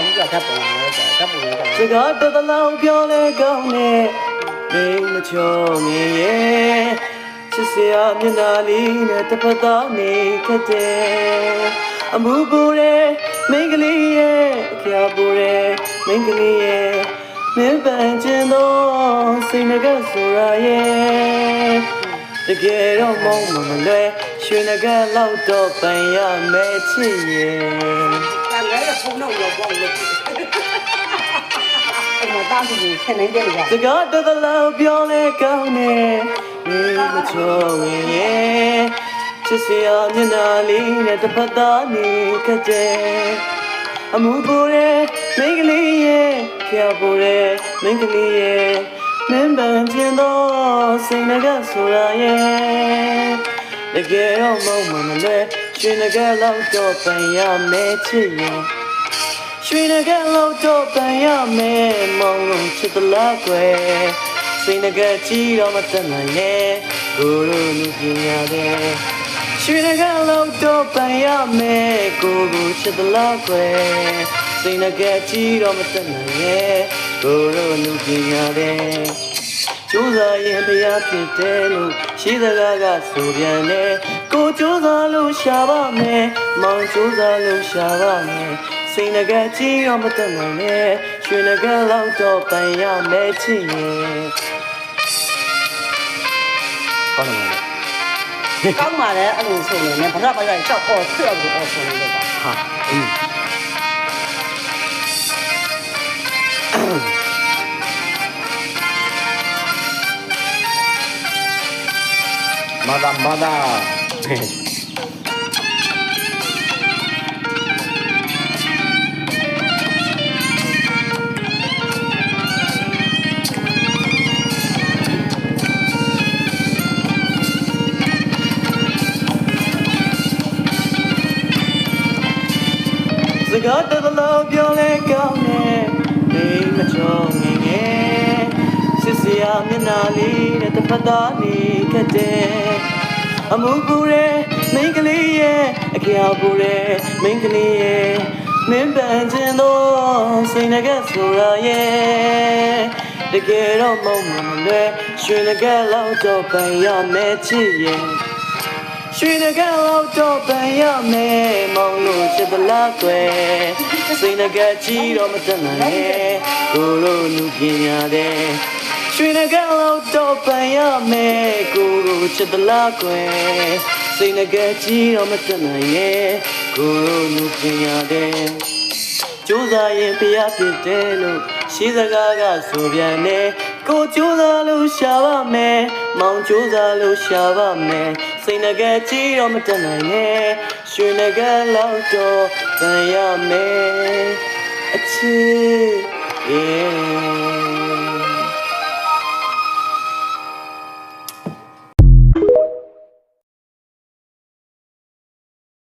ဘူးကဓာတ်ပုံနဲ့ဓာတ်ပုံနဲ့စကားတလောင်ပြောလဲကောင်းနဲ့မိမချုံငင်ရဲ့ချစ်စရာမျက်နှာလေးနဲ့တပတ်သားနေခဲ့တဲ့အမှုပူတဲ့မိန်းကလေးရဲ့အကြာပူတဲ့မိန်းကလေးရဲ့မင်းပန်းကျင်သောစိတ်ငကဆိုရရဲ့တကယ်တော့မောင်းမလွယ်ရွှေငကလောက်တော့ပန်ရမယ်ချစ်ရဲ့ကံလည်းဖုန်းတော့ရောပေါ့လို့အဲ့မှာတားပြီးဆက်နေတယ်ကွာစကားတလောပြောလဲကောင်းနဲ့မိမချုံဝင်ရဲ့ချစ်စရာမျက်နှာလေးနဲ့တပတ်သားနေခဲ့တဲ့အမှုပူတဲ့မိန်းကလေးရဲ့ကြောက်ပူတဲ့မိန်းကလေးရဲ့မင်းပန်းကျင်သောစိတ်ငကဆိုရရဲ့တကယ်တော့မောင်းမလွယ်ရွှေငကလောက်တော့ပန်ရမယ်ချစ်ရဲ့ရွှေငကလောက်တော့ပန်ရမယ်မောင်းလို့ချစ်သလားကွယ်စိတ်ငကကြီးတော့မတတ်နိုင်နဲ့ကိုလိုလူပညာတဲ့ရွှေငကလောက်တော့ပန်ရမယ်ကိုချစ်သလားကွယ်စိတ်ငကကြီးတော့မတတ်နိုင်နဲ့ကိုလိုလူပညာတဲ့ကျိုးစားရင်တရားဖြစ်တယ်လို့ရှိစကားကဆိုပြန်တယ်ကိုကျိုးစားလို့ရှာပါမယ်မောင်ကျိုးစားလို့ရှာပါမယ်စိတ်ငကကြီးတော့မတတ်နိုင်နဲ့ရွှေငကလောက်တော့ပန်ရမယ်ချစ်ရဲ့ကောင်းတယ်ကောင်းပါလေအဲ့လိုဆိုရင်လည်းဘာသာပါရချောက်ပေါ်ဆွဲလို့အော်ဆိုနေတယ်ကွာဟာMada.စကားတလောပြောလဲကောင်းနဲ့မိမချုံငင်ရဲ့စစ်စရာမျက်နှာလေးနဲ့တပတ်သားနေခဲ့တဲ့အမှုပူတဲ့မိန်းကလေးရဲ့အကြောက်ပူတဲ့မိန်းကလေးရဲ့မင်းပန်းကျင်သောစိတ်ငကဆိုရရဲ့တကယ်တော့မောင်းမလွယ်ရွှေငကလောက်တော့ပန်ရမယ်ချစ်ရဲ့ရွှေငကလောက်တော့ပန်ရမယ်မောင်လို့ချစ်သလားကွယ်စိတ်ငကကြီးတော့မတတ်နိုင်နဲ့ကိုလိုလူပညာတဲ့ရွှေငကလောက်တော့ပန်ရမယ်ကိုချစ်သလားကွယ်စိတ်ငကကြီးတော့မတတ်နိုင်နဲ့ကိုလိုလူပညာတဲ့ကျိုးစားရင်ဖျားဖြစ်တယ်လို့ရှိစကားကဆိုပြန်တယ်ကိုကျိုးစားလို့ရှာပါမယ်မောင်ကျိုးစားလို့ရှာပါမယ်စိတ်ငကကြီးတော့မတတ်နိုင်နဲ့ရွှေငကလောက်တော့ပန်ရမယ်အချစ်